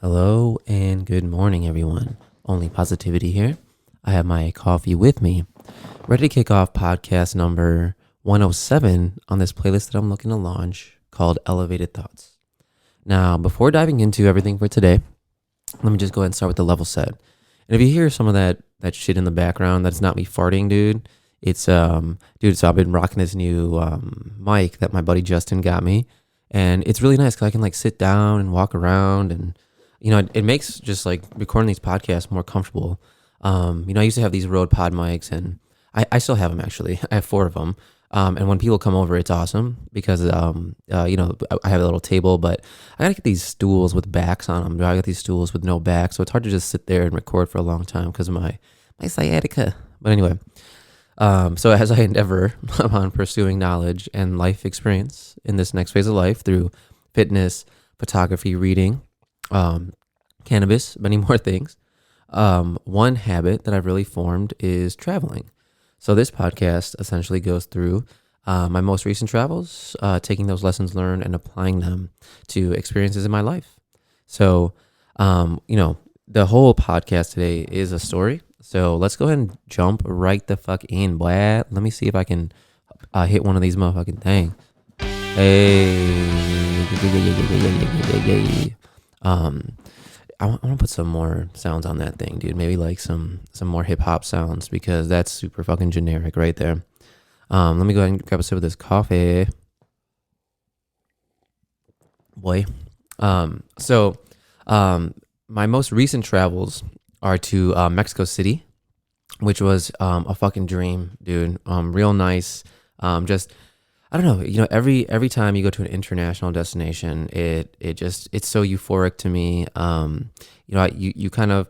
Hello and good morning, everyone. Only Positivity here. I have my coffee with me, ready to kick off podcast number 107 on this playlist that I'm looking to launch called Elevated Thoughts. Now, before diving into everything for today, let me just go ahead and start with the level set. And if you hear some of that shit in the background, that's not me farting, dude. Dude, so I've been rocking this new mic that my buddy Justin got me. And it's really nice because I can like sit down and walk around and it makes just like recording these podcasts more comfortable. I used to have these Rode Pod mics, and I still have them actually. I have 4 of them. And when people come over, it's awesome because I have a little table, but I gotta get these stools with backs on them. I got these stools with no back, so it's hard to just sit there and record for a long time because of my sciatica. But anyway, so as I endeavor upon pursuing knowledge and life experience in this next phase of life through fitness, photography, reading, cannabis, many more things. One habit that I've really formed is traveling. So this podcast essentially goes through my most recent travels, taking those lessons learned and applying them to experiences in my life. So, the whole podcast today is a story. So let's go ahead and jump right the fuck in, boy. Let me see if I can hit one of these motherfucking things. Hey. I want to put some more sounds on that thing, dude. Maybe like some more hip hop sounds because that's super fucking generic right there. Let me go ahead and grab a sip of this coffee, boy. My most recent travels are to Mexico City, which was a fucking dream, dude. Real nice. I don't know, every time you go to an international destination, it's so euphoric to me. You kind of,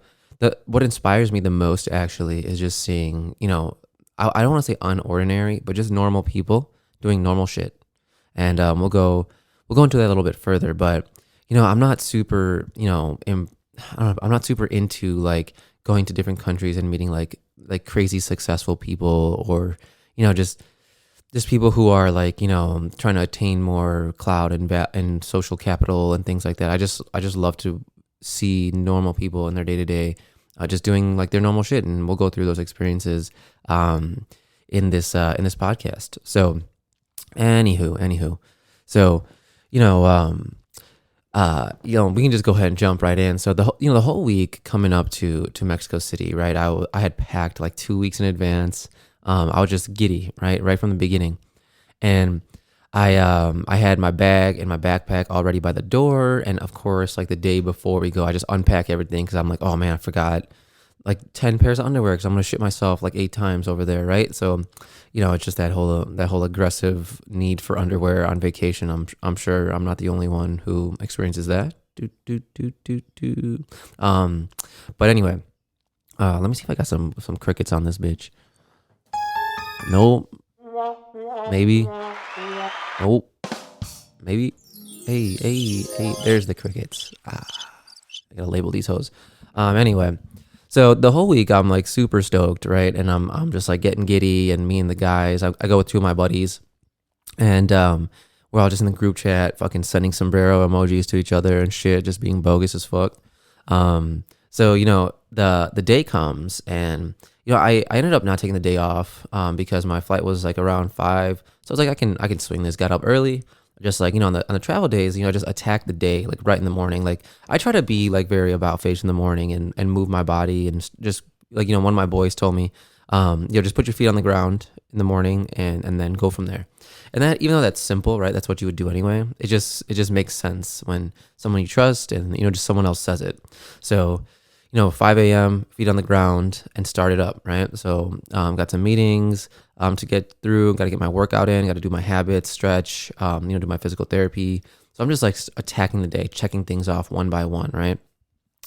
what inspires me the most actually is just seeing, I don't want to say unordinary, but just normal people doing normal shit. And we'll go into that a little bit further, but I'm not super, I'm not super into like going to different countries and meeting like crazy successful people or, just people who are like, trying to attain more clout and social capital and things like that. I just love to see normal people in their day to day, just doing like their normal shit. And we'll go through those experiences, in this podcast. So anywho, so, we can just go ahead and jump right in. So the whole week coming up to Mexico City, right? I had packed like 2 weeks in advance. I was just giddy, right from the beginning, and I had my bag and my backpack all ready by the door, and of course, like the day before we go, I just unpack everything because I'm like, oh man, I forgot like 10 pairs of underwear because I'm gonna shit myself like 8 times over there, right? So, it's just that whole aggressive need for underwear on vacation. I'm sure I'm not the only one who experiences that. But anyway, let me see if I got some crickets on this bitch. Nope. Maybe. Nope. Maybe. Hey. There's the crickets. I gotta label these hoes. Anyway, so the whole week I'm like super stoked, right? And I'm just like getting giddy, and me and the guys, I go with 2 of my buddies, and we're all just in the group chat, fucking sending sombrero emojis to each other and shit, just being bogus as fuck. So the day comes, and I ended up not taking the day off because my flight was like around 5. So I was like, I can swing this. Got up early, just like on the travel days, just attack the day like right in the morning. Like I try to be like very about face in the morning and move my body, and just like one of my boys told me, just put your feet on the ground in the morning and then go from there. And that, even though that's simple, right? That's what you would do anyway. It just makes sense when someone you trust and just someone else says it. So 5 a.m., feet on the ground, and start it up, right? So got some meetings to get through, got to get my workout in, got to do my habits, stretch, do my physical therapy. So I'm just like attacking the day, checking things off one by one, right?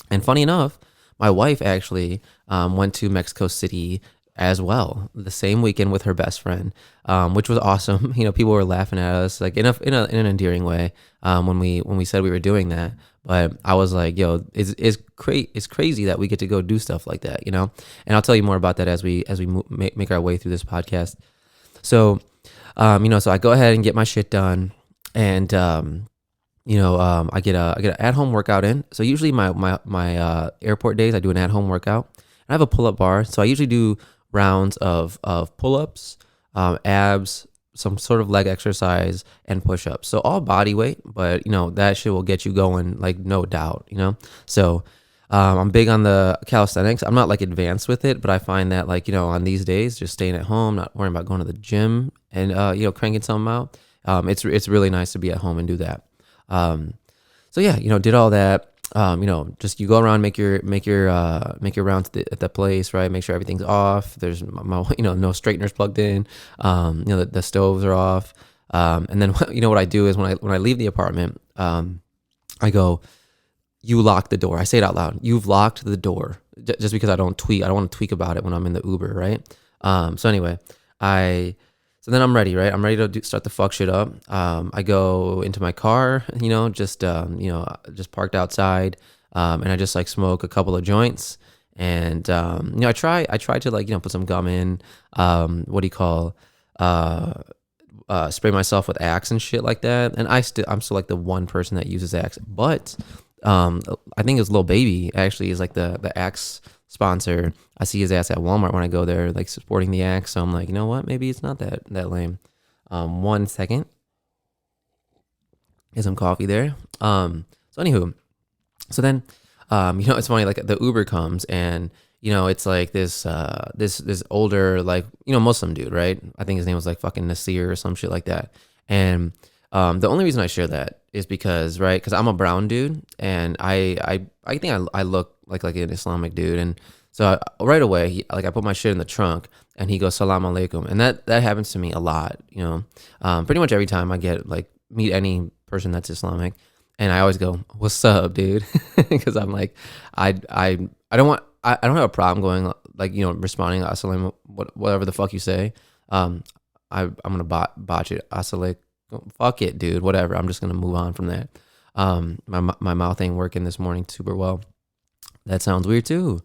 And funny enough, my wife actually went to Mexico City as well the same weekend with her best friend, which was awesome. People were laughing at us like in an endearing way when we said we were doing that. But I was like, yo, it's crazy that we get to go do stuff like that, And I'll tell you more about that as we make our way through this podcast. So, so I go ahead and get my shit done, and I get an at home workout in. So usually my airport days, I do an at home workout. I have a pull up bar, so I usually do rounds of pull ups, abs, some sort of leg exercise, and push ups. So all body weight, but that shit will get you going, like no doubt. So I'm big on the calisthenics. I'm not like advanced with it, but I find that like on these days, just staying at home, not worrying about going to the gym, and cranking something out. It's really nice to be at home and do that. So yeah, did all that. Just you go around, make your rounds at the place, right? Make sure everything's off. There's no straighteners plugged in. The stoves are off. And then what I do is when I leave the apartment, I go, you lock the door. I say it out loud. You've locked the door, just because I don't want to tweak about it when I'm in the Uber, right? So anyway, so then I'm ready, right? I'm ready to start the fuck shit up. I go into my car, just parked outside, and I just like smoke a couple of joints, and I try to like put some gum in. What do you call? Spray myself with Axe and shit like that. And I'm still like the one person that uses Axe, but I think his little baby actually is like the Axe sponsor. I see his ass at Walmart when I go there, like supporting the Axe. So I'm like, you know what? Maybe it's not that lame. 1 second. Get some coffee there. So anywho, so then, it's funny. Like the Uber comes and it's like this older like Muslim dude, right? I think his name was like fucking Nasir or some shit like that. And the only reason I share that is because I'm a brown dude, and I think I look like an Islamic dude, and so right away I put my shit in the trunk, and he goes salam alaikum, and that happens to me a lot, pretty much every time I get like meet any person that's Islamic, and I always go, what's up, dude? Because I'm like I don't have a problem going like responding assalamu whatever the fuck you say. I'm gonna botch it, assalamu. Fuck it, dude. Whatever. I'm just gonna move on from that. My mouth ain't working this morning super well. That sounds weird too.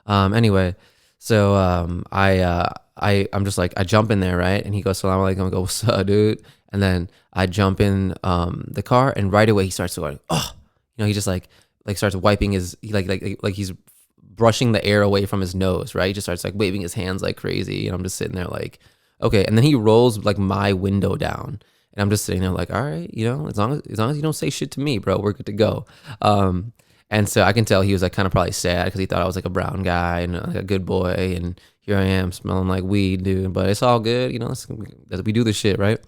Anyway, so I'm just like I jump in there, right? And he goes salam alaikum. I go, what's up, dude? And then I jump in the car, and right away he starts going, oh, he just like starts wiping his like he's brushing the air away from his nose, right? He just starts like waving his hands like crazy, and I'm just sitting there like, okay. And then he rolls like my window down. And I'm just sitting there like, all right, as long as you don't say shit to me, bro, we're good to go. And so I can tell he was like kind of probably sad because he thought I was like a brown guy and like a good boy. And here I am smelling like weed, dude. But it's all good, we do this shit, right?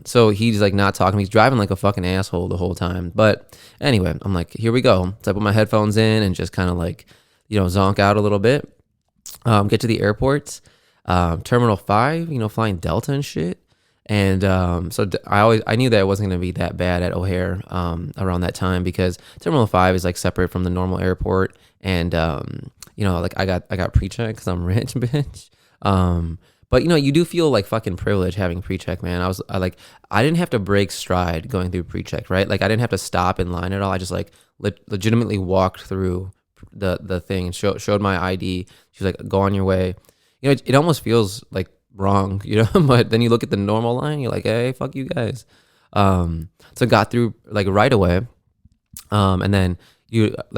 So he's like not talking. He's driving like a fucking asshole the whole time. But anyway, I'm like, here we go. So I put my headphones in and just kind of like, zonk out a little bit. Get to the airport, Terminal 5, flying Delta and shit. And so I knew that it wasn't going to be that bad at O'Hare around that time, because Terminal 5 is like separate from the normal airport. And like I got pre-check because I'm rich, bitch. But you do feel like fucking privileged having pre-check, man. I didn't have to break stride going through pre-check, right? Like I didn't have to stop in line at all. I just like legitimately walked through the thing and showed my ID. She was like, go on your way. It almost feels like wrong, but then you look at the normal line, you're like, hey, fuck you guys. So got through like right away. And then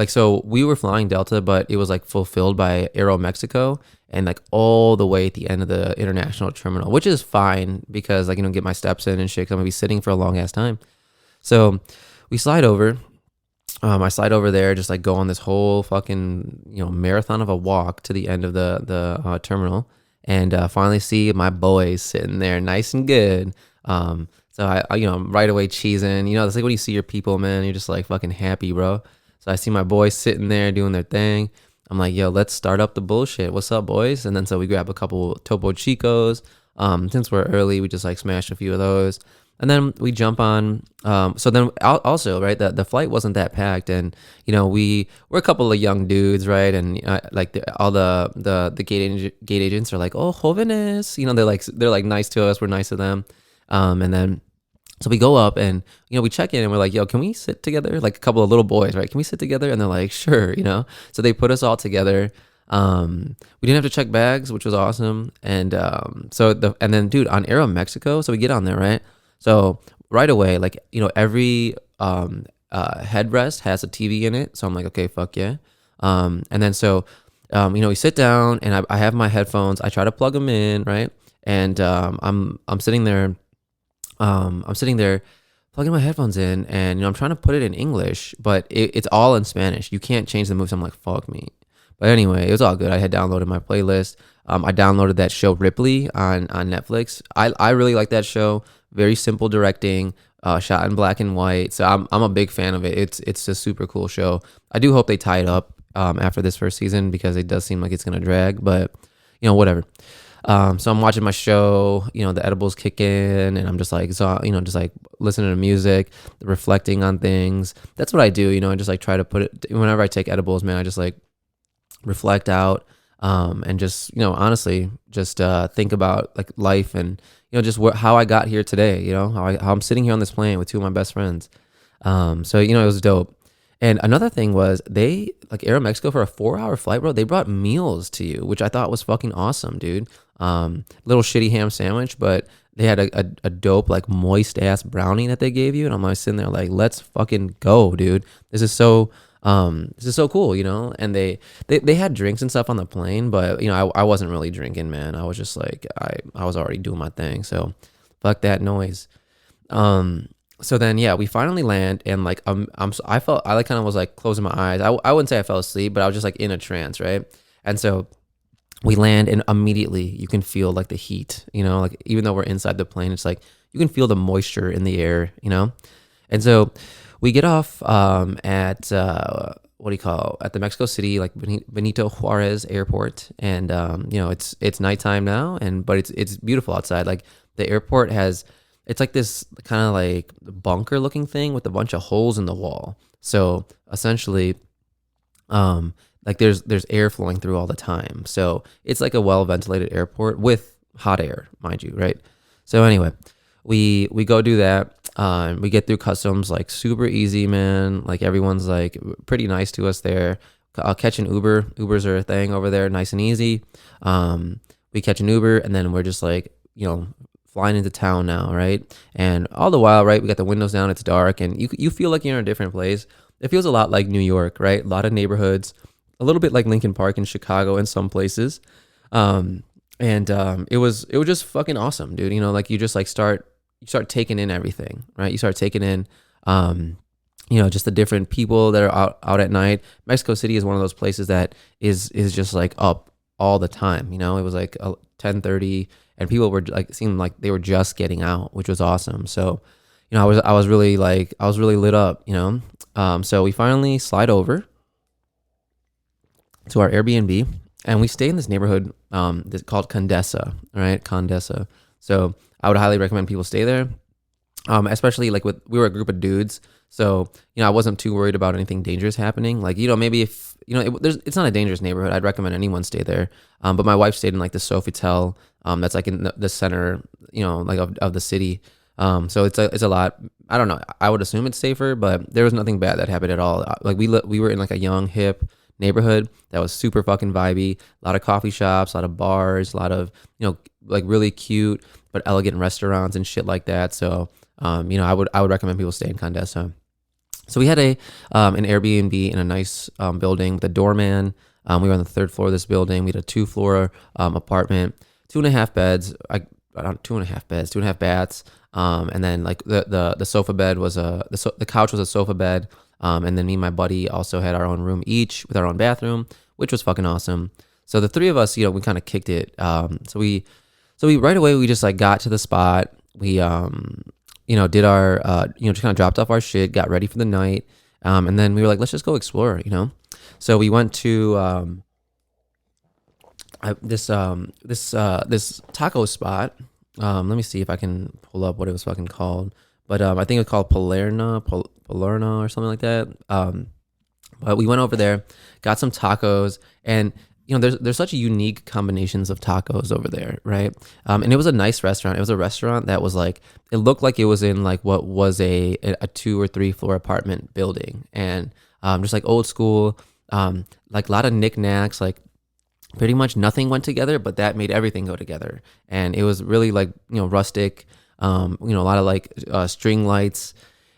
so we were flying Delta, but it was like fulfilled by Aero Mexico, and like all the way at the end of the international terminal, which is fine because like, get my steps in and shit, 'cause I'm gonna be sitting for a long ass time. So we slide over. I slide over there, just like go on this whole fucking, marathon of a walk to the end of the terminal. And finally see my boys sitting there nice and good. So I I'm right away cheesing. It's like when you see your people, man, you're just like fucking happy, bro. So I see my boys sitting there doing their thing. I'm like, yo, let's start up the bullshit. What's up, boys? And then so we grab a couple Topo Chicos. Since we're early, we just like smashed a few of those. And then we jump on. So then also, right, the flight wasn't that packed, and we were a couple of young dudes, right, and all the gate agents are like, oh, jóvenes, they're like nice to us, we're nice to them, and then so we go up and we check in and we're like, yo, can we sit together? Like a couple of little boys, right? Can we sit together? And they're like, sure, So they put us all together. We didn't have to check bags, which was awesome, and and then dude, on Aero Mexico, so we get on there, right? So right away, like, every headrest has a TV in it, so I'm like, okay, fuck yeah. And then so we sit down, and I have my headphones. I try to plug them in, right? And I'm sitting there, plugging my headphones in, and I'm trying to put it in English, but it's all in Spanish. You can't change the moves. I'm like, fuck me. But anyway, it was all good. I had downloaded my playlist. I downloaded that show Ripley on Netflix. I really like that show. Very simple directing, shot in black and white. So I'm a big fan of it. It's a super cool show. I do hope they tie it up after this first season, because it does seem like it's gonna drag. But whatever. So I'm watching my show, the edibles kick in, and I'm just like, just like listening to music, reflecting on things. That's what I do, I just like try to put it, whenever I take edibles, man, I just like reflect out, and just, honestly, just think about like life, and, just how I got here today, how I'm sitting here on this plane with two of my best friends. So, it was dope. And another thing was, they, like, Aeromexico, for a 4-hour flight, bro, they brought meals to you, which I thought was fucking awesome, dude. Little shitty ham sandwich, but they had a dope, like, moist ass brownie that they gave you. And I'm like sitting there like, let's fucking go, dude. This is so cool, and they had drinks and stuff on the plane, but, I wasn't really drinking, man. I was just like, I was already doing my thing. So fuck that noise. So then, yeah, we finally land, and like, I felt, I like kind of was like closing my eyes. I wouldn't say I fell asleep, but I was just like in a trance, right? And so we land, and immediately you can feel like the heat, like, even though we're inside the plane, it's like you can feel the moisture in the air, And so we get off at at the Mexico City, like, Benito Juarez Airport, and it's nighttime now, but it's beautiful outside. Like, the airport has, it's like this kind of like bunker looking thing with a bunch of holes in the wall. So essentially, like, there's air flowing through all the time. So it's like a well ventilated airport with hot air, mind you, right? So anyway, we go do that. We get through customs like super easy, man. Like, everyone's like pretty nice to us there. I'll catch an Uber. Ubers are a thing over there, nice and easy. We catch an Uber, and then we're just like, flying into town now, right? And all the while, right, we got the windows down, it's dark, and you feel like you're in a different place. It feels a lot like New York, right? A lot of neighborhoods, a little bit like Lincoln Park in Chicago in some places. It was just fucking awesome, dude. Like, you just like start taking in everything, right? You start taking in just the different people that are out at night. Mexico City is one of those places that is just like up all the time. It was like 10:30, and people were like, seemed like they were just getting out, which was awesome. So, I was really lit up, So we finally slide over to our Airbnb, and we stay in this neighborhood that's called Condesa, right? Condesa. So I would highly recommend people stay there, especially like we were a group of dudes. So, I wasn't too worried about anything dangerous happening. Like, maybe if, it's not a dangerous neighborhood, I'd recommend anyone stay there. But my wife stayed in like the Sofitel, that's like in the center, like of the city. So it's a lot. I don't know. I would assume it's safer, but there was nothing bad that happened at all. Like, we were in like a young, hip neighborhood that was super fucking vibey. A lot of coffee shops, a lot of bars, a lot of, like really cute but elegant restaurants and shit like that. So, I would recommend people stay in Condesa. So we had an Airbnb in a nice building with a doorman. We were on the 3rd floor of this building. We had a 2-floor apartment, 2.5 beds, 2.5 baths. And then like the sofa bed was the couch was a sofa bed. And then me and my buddy also had our own room each with our own bathroom, which was fucking awesome. So the three of us, we kind of kicked it. So we right away, we just like got to the spot. We did our, just kind of dropped off our shit, got ready for the night. And then we were like, let's just go explore, So we went to this taco spot. Let me see if I can pull up what it was fucking called. But I think it was called Palerna or something like that. But we went over there, got some tacos, and there's such unique combinations of tacos over there, right? And it was a nice restaurant. It was a restaurant that was like, it looked like it was in like what was a 2 or 3 floor apartment building, and just like old school, like a lot of knickknacks, like pretty much nothing went together, but that made everything go together. And it was really like, rustic, a lot of like string lights.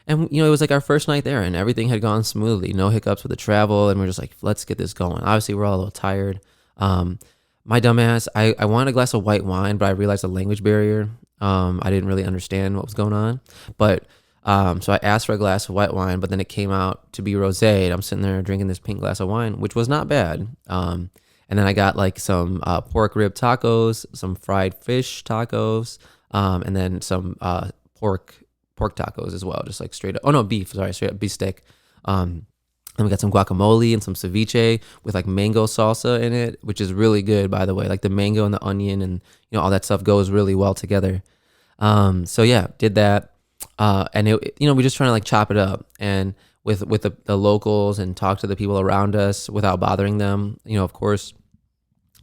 And it was like our first night there, and everything had gone smoothly, no hiccups with the travel, and we're just like, let's get this going. Obviously, we're all a little tired. Um, my dumbass, I wanted a glass of white wine, but I realized the language barrier. I didn't really understand what was going on, but so I asked for a glass of white wine, but then it came out to be rosé, and I'm sitting there drinking this pink glass of wine, which was not bad. And then I got like some pork rib tacos, some fried fish tacos, and then some pork tacos as well, just like straight up. Oh no, beef. Sorry, straight up beef steak. And we got some guacamole and some ceviche with like mango salsa in it, which is really good, by the way. Like the mango and the onion and all that stuff goes really well together. So yeah, did that, and we're just trying to like chop it up and with the locals and talk to the people around us without bothering them. Of course.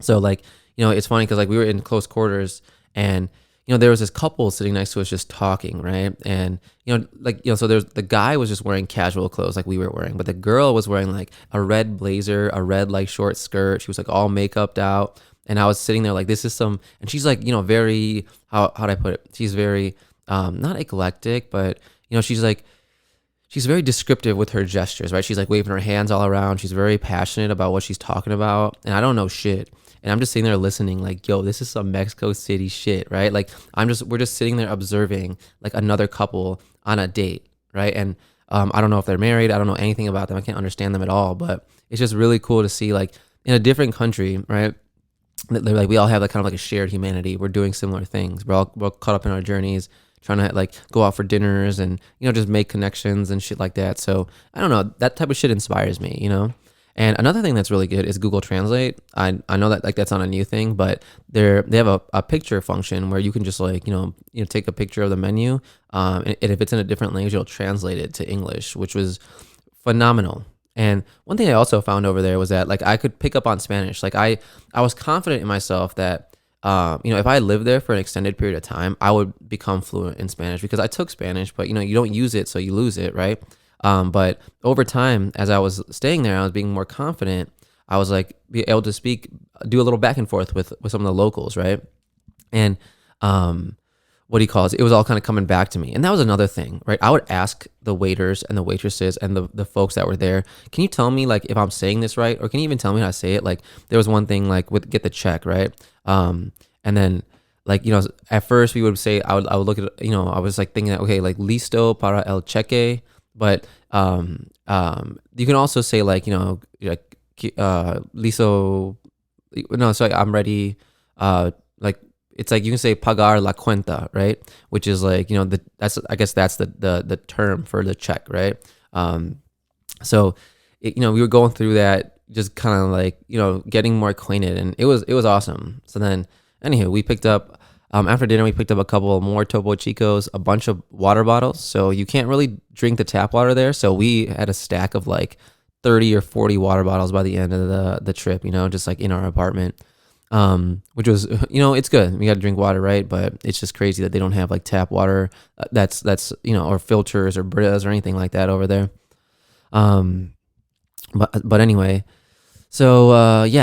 So like it's funny because like we were in close quarters and there was this couple sitting next to us just talking, right? And so there's the guy was just wearing casual clothes like we were wearing, but the girl was wearing like a red blazer, a red like short skirt. She was like all makeuped out, and I was sitting there like, this is some, and she's like very, how'd I put it? She's very not eclectic, but she's very descriptive with her gestures, right? She's like waving her hands all around. She's very passionate about what she's talking about, and I don't know shit. And I'm just sitting there listening like, yo, this is some Mexico City shit, right? Like we're just sitting there observing like another couple on a date, right? And I don't know if they're married. I don't know anything about them. I can't understand them at all, but it's just really cool to see like in a different country, right? They're like, we all have like kind of like a shared humanity. We're doing similar things. We're all caught up in our journeys, trying to like go out for dinners and, just make connections and shit like that. So I don't know, that type of shit inspires me, And another thing that's really good is Google Translate. I know that like that's not a new thing, but they have a picture function where you can just like take a picture of the menu, and if it's in a different language, it'll translate it to English, which was phenomenal. And one thing I also found over there was that like I could pick up on Spanish. Like I was confident in myself that if I lived there for an extended period of time, I would become fluent in Spanish because I took Spanish, but you don't use it, so you lose it, right? But over time, as I was staying there, I was being more confident. I was like be able to do a little back and forth with some of the locals, right? And what do you call it? It was all kind of coming back to me. And that was another thing, right? I would ask the waiters and the waitresses and the folks that were there, can you tell me like if I'm saying this right? Or can you even tell me how to say it? Like there was one thing like with get the check, right? And then like, at first we would say, I would look at, I was like thinking that, okay, like listo para el cheque. But you can also say like like listo, no, so like, I'm ready. Like it's like you can say pagar la cuenta, right? Which is like I guess that's the term for the check, right? So we were going through that, just kind of like getting more acquainted, and it was awesome. So then, anywho, we picked up. After dinner, we picked up a couple more Topo Chicos, a bunch of water bottles. So you can't really drink the tap water there. So we had a stack of like 30 or 40 water bottles by the end of the trip, just like in our apartment, which was, it's good. We got to drink water, right? But it's just crazy that they don't have like tap water that's or filters or Britas or anything like that over there. But anyway. So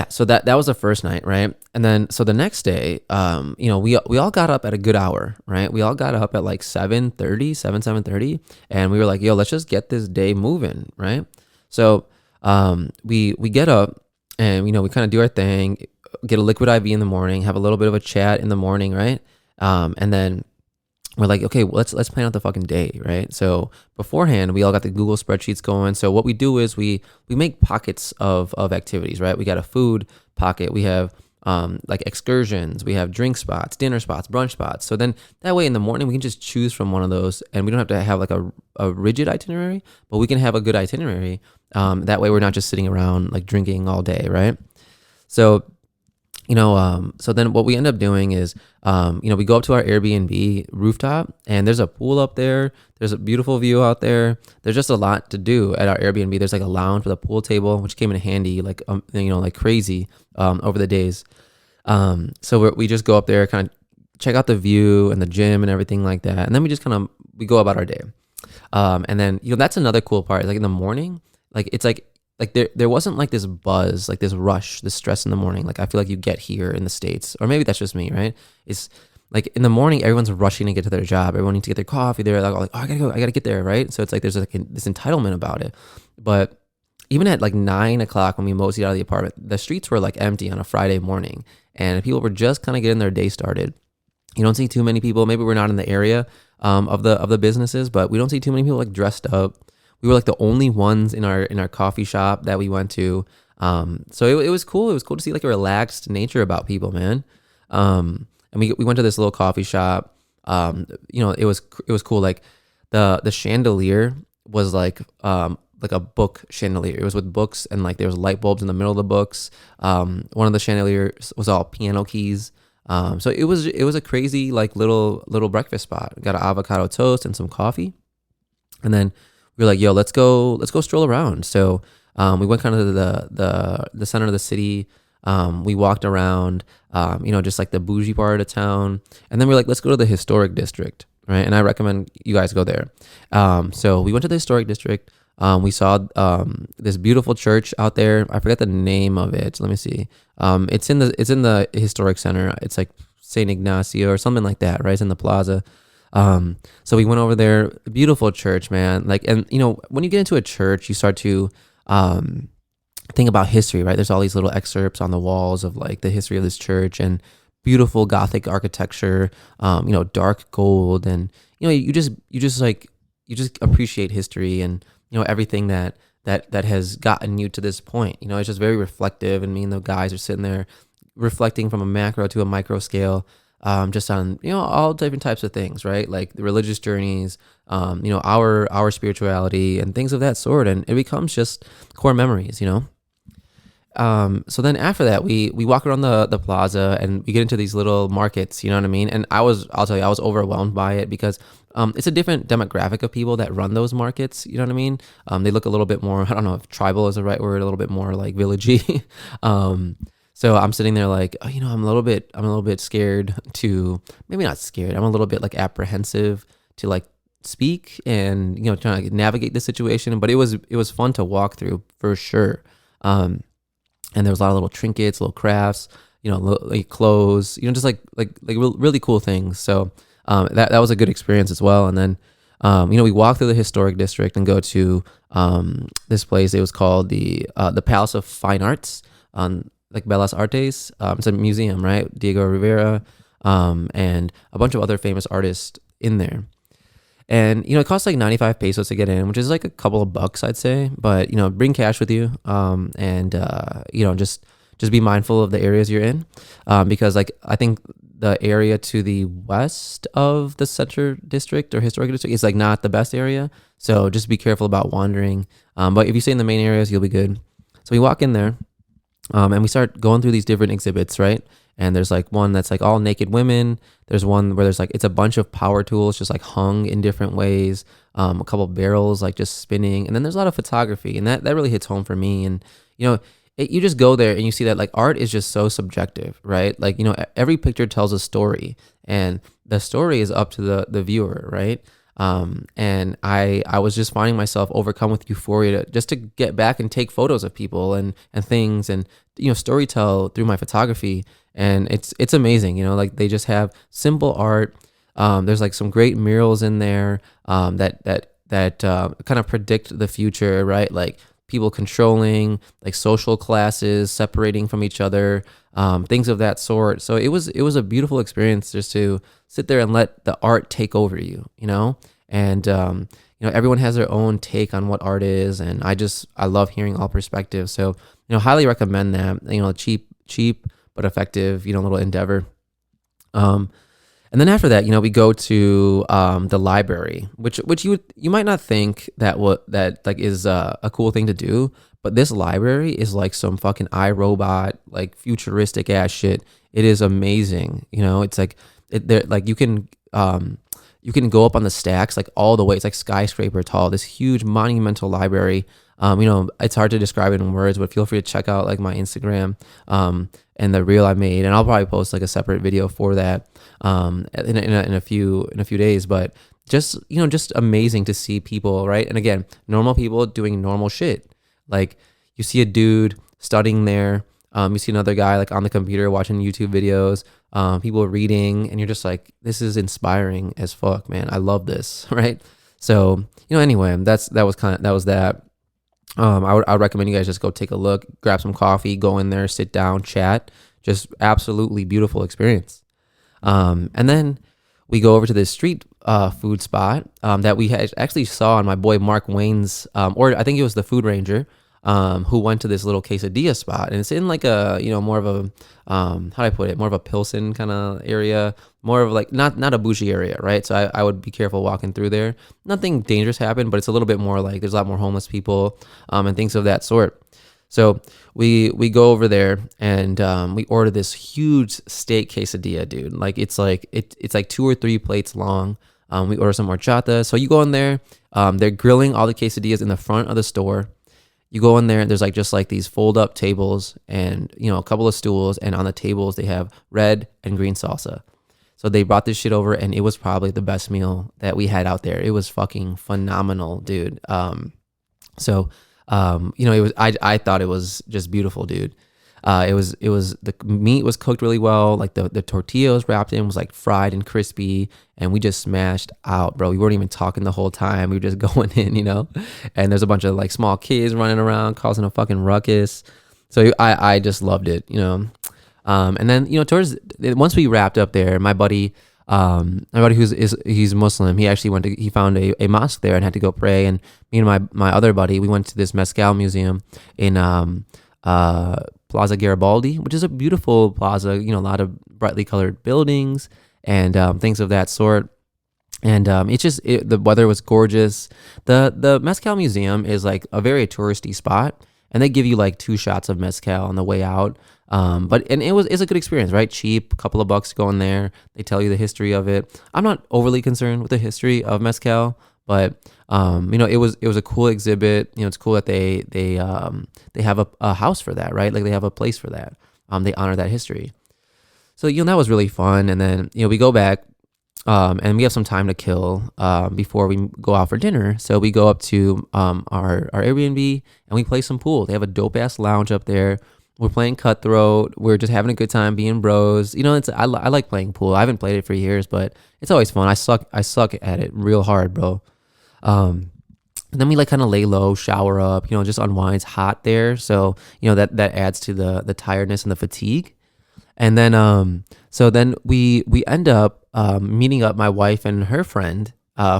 so that was the first night, right? And then so the next day, we all got up at a good hour, right? We all got up at like 7:30, and we were like, yo, let's just get this day moving, right? So we get up and we kind of do our thing, get a liquid IV in the morning, have a little bit of a chat in the morning, right? And then we're like, okay, well, let's plan out the fucking day, right? So beforehand, we all got the Google spreadsheets going. So what we do is we make pockets of activities, right? We got a food pocket. We have like excursions. We have drink spots, dinner spots, brunch spots. So then that way in the morning, we can just choose from one of those, and we don't have to have like a rigid itinerary, but we can have a good itinerary. That way we're not just sitting around like drinking all day, right? So so then what we end up doing is, we go up to our Airbnb rooftop, and there's a pool up there. There's a beautiful view out there. There's just a lot to do at our Airbnb. There's like a lounge with a pool table, which came in handy, like, like crazy, over the days. So we just go up there, kind of check out the view and the gym and everything like that. And then we just we go about our day. And then, that's another cool part. Like in the morning, like it's like there wasn't like this buzz, like this rush, this stress in the morning. Like I feel like you get here in the States, or maybe that's just me, right? like in the morning, everyone's rushing to get to their job. Everyone needs to get their coffee. They're like, oh, I gotta go, I gotta get there, right? So it's like there's like this entitlement about it. But even at like 9 o'clock when we moseyed out of the apartment, the streets were like empty on a Friday morning, and people were just kind of getting their day started. You don't see too many people. Maybe we're not in the area of the businesses, but we don't see too many people like dressed up. We were like the only ones in our coffee shop that we went to. So it was cool. It was cool to see like a relaxed nature about people, man. And we went to this little coffee shop. It was cool. Like the chandelier was like a book chandelier. It was with books, and like there was light bulbs in the middle of the books. One of the chandeliers was all piano keys. So it was a crazy like little breakfast spot. Got an avocado toast and some coffee, and then we were like, "Yo, let's go stroll around." So we went kind of to the center of the city. We walked around, just like the bougie part of town, and then we're like, "Let's go to the historic district," right? And I recommend you guys go there. So we went to the historic district. We saw this beautiful church out there. I forget the name of it. Let me see. It's in the historic center. It's like Saint Ignacio or something like that, right? It's in the plaza. So we went over there. Beautiful church, man. Like, and when you get into a church, you start to think about history, right? There's all these little excerpts on the walls of like the history of this church, and beautiful Gothic architecture. Dark gold, and you just appreciate history and everything that has gotten you to this point. It's just very reflective, and me and the guys are sitting there reflecting from a macro to a micro scale, just on all different types of things, right? Like the religious journeys, our spirituality and things of that sort, and it becomes just core memories. So then after that, we walk around the plaza, and we get into these little markets, you know what I mean? And I'll tell you, I was overwhelmed by it, because it's a different demographic of people that run those markets, you know what I mean? They look a little bit more, I don't know if tribal is the right word, a little bit more like villagey. So I'm sitting there like, I'm a little bit scared to, maybe not scared, I'm a little bit like apprehensive to like speak and, trying to navigate the situation, but it was fun to walk through for sure. And there was a lot of little trinkets, little crafts, like clothes, just like really cool things. So that was a good experience as well. And then we walked through the historic district and go to this place. It was called the Palace of Fine Arts, like Bellas Artes. It's a museum, right? Diego Rivera, and a bunch of other famous artists in there. And, it costs like 95 pesos to get in, which is like a couple of bucks, I'd say. But, bring cash with you, and just be mindful of the areas you're in, because like I think the area to the west of the center district or historic district is like not the best area. So just be careful about wandering. But if you stay in the main areas, you'll be good. So we walk in there, and we start going through these different exhibits, right? And there's like one that's like all naked women. There's one where there's like, it's a bunch of power tools just like hung in different ways. A couple of barrels like just spinning. And then there's a lot of photography, and that really hits home for me. And, you just go there and you see that like art is just so subjective, right? Like, every picture tells a story, and the story is up to the viewer, right? And I was just finding myself overcome with euphoria just to get back and take photos of people and things, and storytell through my photography. And it's amazing, like they just have simple art. There's like some great murals in there that kind of predict the future, right? Like people controlling, like social classes separating from each other, things of that sort. So it was a beautiful experience just to sit there and let the art take over you, and everyone has their own take on what art is, and I love hearing all perspectives. So highly recommend that. Cheap but effective, little endeavor. And then after that, we go to the library, which you might not think that like is a cool thing to do, but this library is like some fucking iRobot, like futuristic ass shit. It is amazing. It's like there like you can go up on the stacks like all the way. It's like skyscraper tall. This huge monumental library. It's hard to describe it in words, but feel free to check out like my Instagram and the reel I made, and I'll probably post like a separate video for that in a few days. But just amazing to see people, right? And again, normal people doing normal shit. Like you see a dude studying there. You see another guy like on the computer watching YouTube videos. people reading, and you're just like, this is inspiring as fuck, man. I love this, right? So, anyway, that was that. I would recommend you guys just go take a look, grab some coffee, go in there, sit down, chat. Just absolutely beautiful experience. And then we go over to this street food spot that we actually saw on my boy Mark Wayne's, or I think it was the Food Ranger, who went to this little quesadilla spot, and it's in like a more of a how do I put it, more of a Pilsen kind of area, more of like not a bougie area, right? So I would be careful walking through there. Nothing dangerous happened, but it's a little bit more like there's a lot more homeless people and things of that sort. So we go over there and we order this huge steak quesadilla, dude. Like it's like 2 or 3 plates long. We order some horchata. So you go in there, they're grilling all the quesadillas in the front of the store. You go in there and there's like just like these fold up tables and a couple of stools, and on the tables they have red and green salsa. So they brought this shit over, and it was probably the best meal that we had out there. It was fucking phenomenal, dude. So it was, I thought it was just beautiful, dude. It was the meat was cooked really well. Like the tortillas wrapped in was like fried and crispy, and we just smashed out, bro. We weren't even talking the whole time. We were just going in, and there's a bunch of like small kids running around causing a fucking ruckus. So I just loved it, and then, once we wrapped up there, my buddy he's Muslim. He actually he found a mosque there and had to go pray. And me and my other buddy, we went to this mezcal museum in Plaza Garibaldi, which is a beautiful plaza, a lot of brightly colored buildings and things of that sort. And the weather was gorgeous. The mezcal museum is like a very touristy spot, and they give you like 2 shots of mezcal on the way out. It's a good experience, right? Cheap, a couple of bucks to go in there. They tell you the history of it. I'm not overly concerned with the history of mezcal, but it was a cool exhibit. It's cool that they have a house for that, right? Like they have a place for that. They honor that history. So that was really fun. And then we go back, and we have some time to kill before we go out for dinner. So we go up to our Airbnb and we play some pool. They have a dope ass lounge up there. We're playing Cutthroat. We're just having a good time being bros. I like playing pool. I haven't played it for years, but it's always fun. I suck at it real hard, bro. And then we like kind of lay low, shower up, just unwind. It's hot there, so that adds to the tiredness and the fatigue. And then so then we end up meeting up my wife and her friend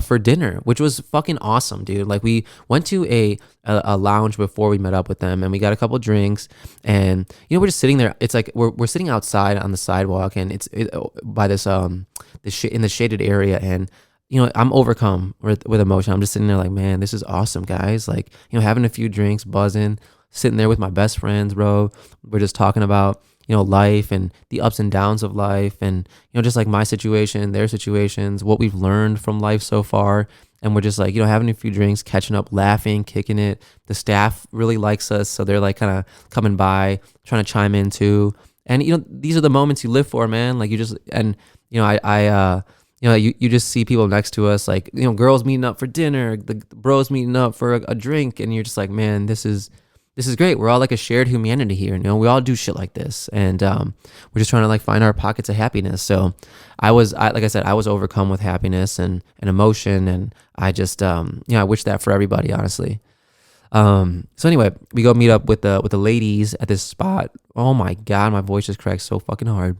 for dinner, which was fucking awesome, dude. Like we went to a lounge before we met up with them, and we got a couple drinks, and we're just sitting there. It's like we're sitting outside on the sidewalk, and it's by this in the shaded area, and I'm overcome with emotion. I'm just sitting there like, man, this is awesome, guys. Like having a few drinks, buzzing, sitting there with my best friends, bro. We're just talking about life and the ups and downs of life, and just like my situation, their situations, what we've learned from life so far. And we're just like having a few drinks, catching up, laughing, kicking it. The staff really likes us, so they're like kind of coming by, trying to chime in too. And these are the moments you live for, man. Like you just, and you just see people next to us, like girls meeting up for dinner, the bros meeting up for a drink, and you're just like, man, this is great. We're all like a shared humanity here. We all do shit like this, and we're just trying to like find our pockets of happiness. So like I said, I was overcome with happiness and emotion, and I just I wish that for everybody, honestly. So anyway, we go meet up with the ladies at this spot. Oh my god, my voice just cracked so fucking hard.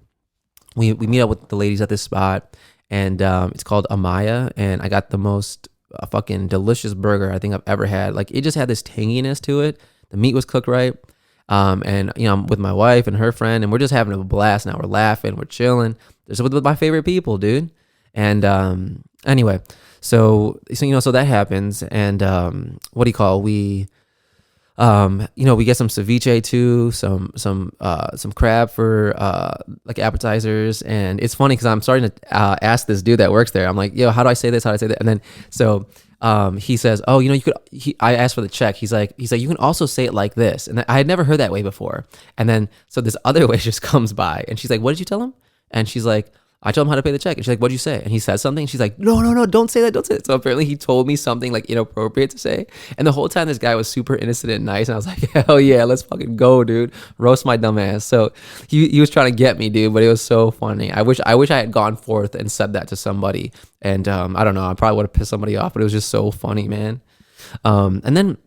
We meet up with the ladies at this spot, and it's called Amaya, and I got the most fucking delicious burger I think I've ever had. Like it just had this tanginess to it. The meat was cooked right. And I'm with my wife and her friend, and we're just having a blast now. We're laughing, we're chilling. This is with my favorite people, dude. And anyway, so that happens, and what do you call, we get some ceviche too, some crab for like appetizers. And it's funny because I'm starting to ask this dude that works there. I'm like, yo, how do I say this? How do I say that? And then so he says, oh, you could. I asked for the check. He's like, you can also say it like this. And I had never heard that way before. And then so this other way just comes by, and she's like, what did you tell him? And she's like, I told him how to pay the check, and she's like, "What'd you say?" And he said something. And she's like, "No, no, no, don't say that, don't say that." So apparently, he told me something like inappropriate to say, and the whole time this guy was super innocent and nice, and I was like, "Hell yeah, let's fucking go, dude, roast my dumb ass." So he was trying to get me, dude, but it was so funny. I wish I had gone forth and said that to somebody, and I don't know, I probably would have pissed somebody off, but it was just so funny, man. And then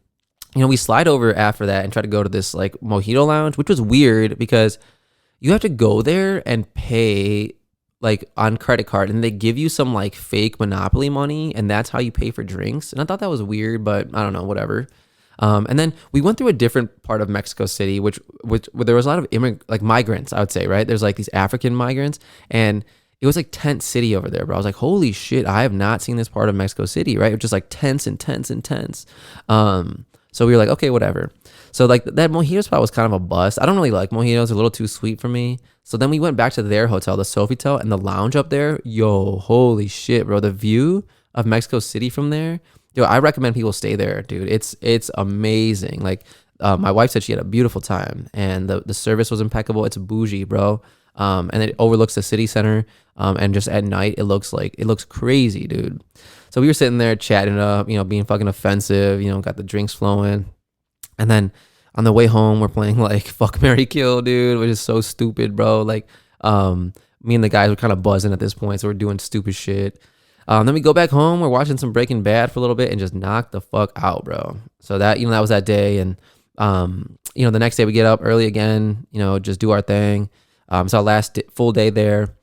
we slide over after that and try to go to this like mojito lounge, which was weird because you have to go there and pay like on credit card, and they give you some like fake Monopoly money, and that's how you pay for drinks. And I thought that was weird, but I don't know, whatever. And then we went through a different part of Mexico City, which where there was a lot of like migrants, I would say, right? There's like these African migrants, and it was like tent city over there, bro. I was like, holy shit, I have not seen this part of Mexico City, right? It was just like tents and tents and tents. So we were like, okay, whatever. So like that mojito spot was kind of a bust. I don't really like mojitos; they're a little too sweet for me. So then we went back to their hotel, the Sofitel, and the lounge up there. Yo, holy shit, bro! The view of Mexico City from there. Yo, I recommend people stay there, dude. It's amazing. Like my wife said, she had a beautiful time, and the service was impeccable. It's bougie, bro. And it overlooks the city center. And just at night, it looks crazy, dude. So we were sitting there chatting it up, being fucking offensive, got the drinks flowing. And then on the way home, we're playing like Fuck, Marry, Kill, dude, which is so stupid, bro. Like, me and the guys were kind of buzzing at this point, so we're doing stupid shit. Then we go back home, we're watching some Breaking Bad for a little bit and just knock the fuck out, bro. So that, that was that day. And, the next day we get up early again, just do our thing. It's our last full day there.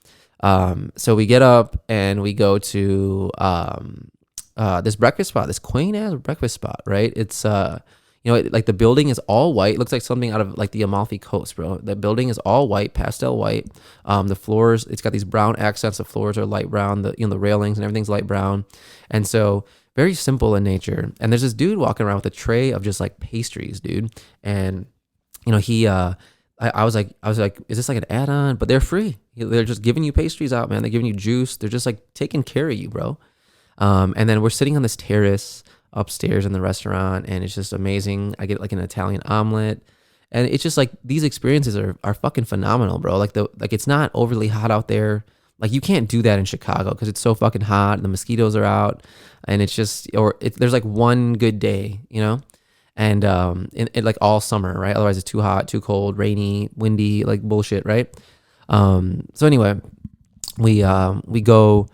So we get up and we go to this breakfast spot, this quaint ass breakfast spot, right? It's like the building is all white. It looks like something out of like the Amalfi Coast, bro. The building is all white, pastel white. The floors, it's got these brown accents. The floors are light brown. The railings and everything's light brown, and so very simple in nature. And there's this dude walking around with a tray of just like pastries, dude. And he I was like, is this like an add-on? But they're free. They're just giving you pastries out, man. They're giving you juice. They're just like taking care of you, bro. And then we're sitting on this terrace upstairs in the restaurant, and it's just amazing. I get like an Italian omelet, and it's just like these experiences are fucking phenomenal, bro. Like it's not overly hot out there. Like you can't do that in Chicago because it's so fucking hot and the mosquitoes are out, and it's just there's like one good day, and in like all summer, right? Otherwise it's too hot, too cold, rainy, windy, like bullshit, right? So anyway, we go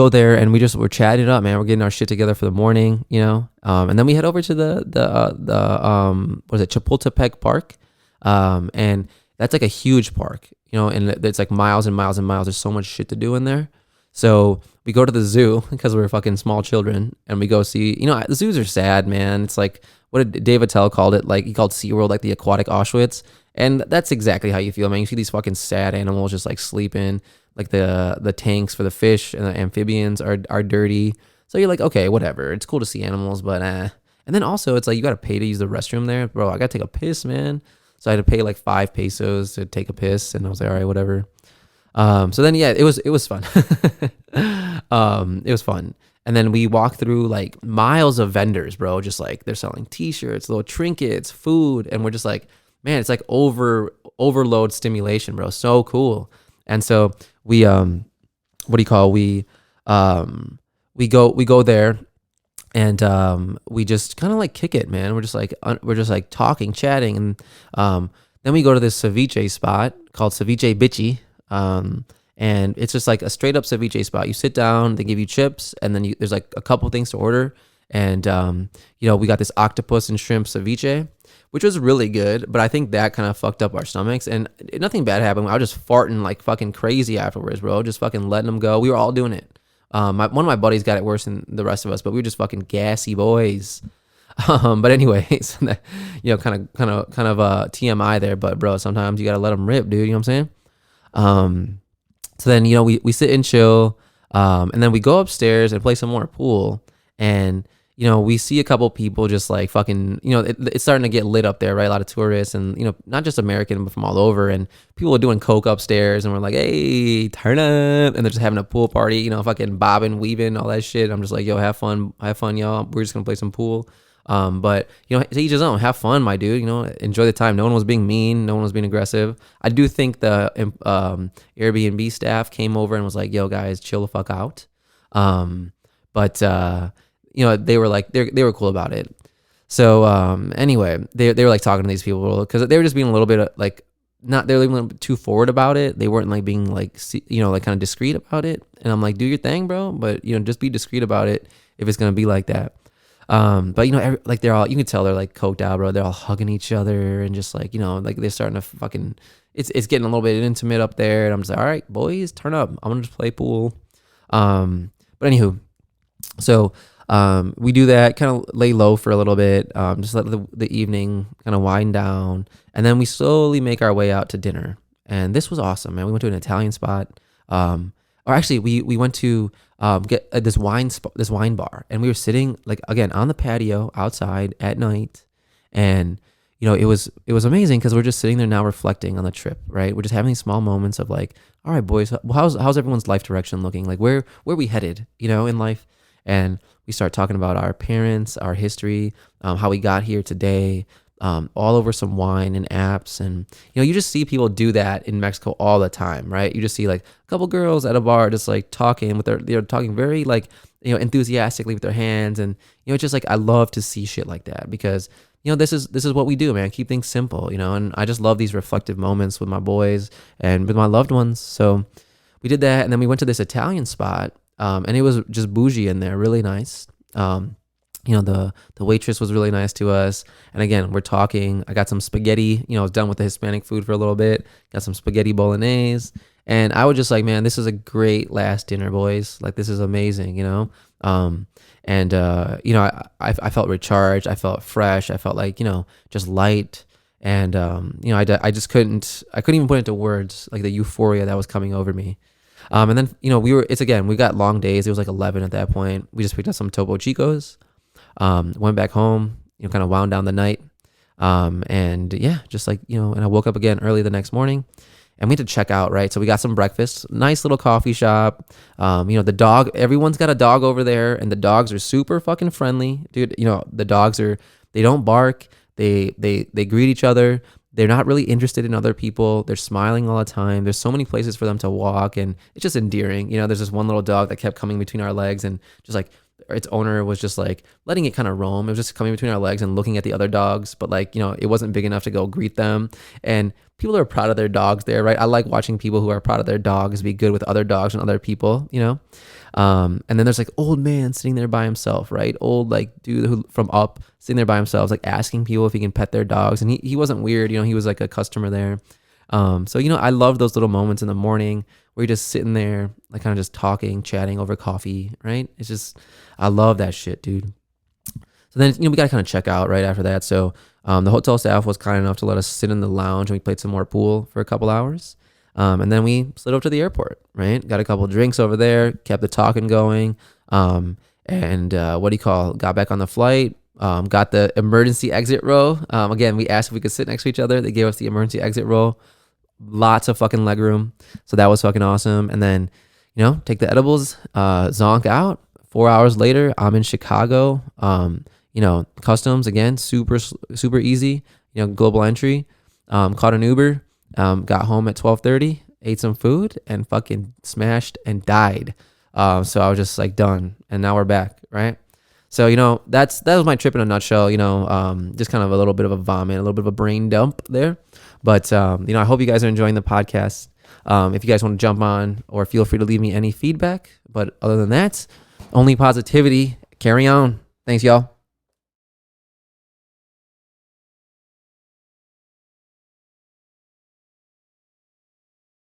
there and we're chatting it up, man. We're getting our shit together for the morning, and then we head over to the what is it, Chapultepec Park, and that's like a huge park, and it's like miles and miles and miles. There's so much shit to do in there. So we go to the zoo because we're fucking small children, and we go see, the zoos are sad, man. It's like, what did Dave Attell called it? Like he called SeaWorld like the aquatic Auschwitz. And that's exactly how you feel, man. You see these fucking sad animals just like sleeping, like the tanks for the fish and the amphibians are dirty. So you're like, okay, whatever. It's cool to see animals, but And then also it's like you got to pay to use the restroom there. Bro, I got to take a piss, man. So I had to pay like 5 pesos to take a piss, and I was like, all right, whatever. So then, yeah, it was fun. It was fun. And then we walked through like miles of vendors, bro. Just like they're selling t-shirts, little trinkets, food. And we're just like, man, it's like overload stimulation, bro. So cool. And so we, we go there, and we just kind of like kick it, man. We're just like talking, chatting. And then we go to this ceviche spot called Ceviche Bitchy. And it's just like a straight up ceviche spot. You sit down, they give you chips, and then there's like a couple things to order. And, we got this octopus and shrimp ceviche, which was really good, but I think that kind of fucked up our stomachs, and nothing bad happened. I was just farting like fucking crazy afterwards, bro. Just fucking letting them go. We were all doing it. One of my buddies got it worse than the rest of us, but we were just fucking gassy boys. But anyways, kind of TMI there, but bro, sometimes you gotta let them rip, dude. You know what I'm saying? So then, we sit and chill, and then we go upstairs and play some more pool, and, we see a couple people just like fucking, it's starting to get lit up there, right? A lot of tourists and, not just American, but from all over, and people are doing coke upstairs, and we're like, hey, turn up, and they're just having a pool party, fucking bobbing, weaving, all that shit. I'm just like, yo, have fun, y'all. We're just gonna play some pool. But to each his own. Have fun, my dude. Enjoy the time. No one was being mean. No one was being aggressive. I do think the Airbnb staff came over and was like, "Yo, guys, chill the fuck out." But they were like, they were cool about it. So anyway, they were like talking to these people because they were just being a little bit like not they were a little bit too forward about it. They weren't like being like like kind of discreet about it. And I'm like, do your thing, bro, but just be discreet about it if it's gonna be like that. But like they're all, you can tell they're like coked out, bro. They're all hugging each other and just like like they're starting to fucking. It's getting a little bit intimate up there, and I'm just like, all right, boys, turn up. I'm gonna just play pool. But anywho, so we do that, kind of lay low for a little bit, just let the evening kind of wind down, and then we slowly make our way out to dinner. And this was awesome, man. We went to an Italian spot, or actually we went to get this wine bar, and we were sitting like again on the patio outside at night, and it was amazing because we're just sitting there now reflecting on the trip, right? We're just having these small moments of like, all right, boys, how's everyone's life direction looking? Like where we headed, in life? And we start talking about our parents, our history, how we got here today, all over some wine and apps. And, you just see people do that in Mexico all the time, right? You just see like a couple girls at a bar just like talking they're talking very like, enthusiastically with their hands. And, it's just like, I love to see shit like that because, this is what we do, man. Keep things simple, and I just love these reflective moments with my boys and with my loved ones. So we did that. And then we went to this Italian spot. And it was just bougie in there, really nice. The waitress was really nice to us. And again, we're talking. I got some spaghetti. I was done with the Hispanic food for a little bit. Got some spaghetti bolognese. And I was just like, man, this is a great last dinner, boys. Like, this is amazing, I felt recharged. I felt fresh. I felt like, just light. And, I just couldn't even put into words, like the euphoria that was coming over me. And then, we got long days. It was like 11 at that point. We just picked up some Topo Chicos, went back home, kind of wound down the night. And yeah, just like, and I woke up again early the next morning and we had to check out, right? So we got some breakfast, nice little coffee shop. The dog, everyone's got a dog over there and the dogs are super fucking friendly, dude. The dogs they don't bark. They greet each other. They're not really interested in other people. They're smiling all the time. There's so many places for them to walk, and it's just endearing. There's this one little dog that kept coming between our legs, and just like its owner was just like letting it kind of roam. It was just coming between our legs and looking at the other dogs, but like, it wasn't big enough to go greet them. And people are proud of their dogs there, right? I like watching people who are proud of their dogs be good with other dogs and other people, and then there's like old man sitting there by himself, right? Old like dude who from up sitting there by himself, like asking people if he can pet their dogs. And he wasn't weird, he was like a customer there. So, I love those little moments in the morning where you're just sitting there, like kind of just talking, chatting over coffee, right? It's just, I love that shit, dude. So then, we got to kind of check out right after that. So the hotel staff was kind enough to let us sit in the lounge and we played some more pool for a couple hours. And then we slid over to the airport, right? Got a couple drinks over there, kept the talking going. Got back on the flight. Got the emergency exit row. Again, we asked if we could sit next to each other. They gave us the emergency exit row. Lots of fucking leg room. So that was fucking awesome. And then, take the edibles, zonk out. 4 hours later, I'm in Chicago. Customs, again, super, super easy. Global entry. Caught an Uber. Got home at 12:30. Ate some food and fucking smashed and died. So I was just like done. And now we're back, right? So, that was my trip in a nutshell, just kind of a little bit of a vomit, a little bit of a brain dump there. But, I hope you guys are enjoying the podcast. If you guys want to jump on or feel free to leave me any feedback. But other than that, only positivity. Carry on. Thanks, y'all.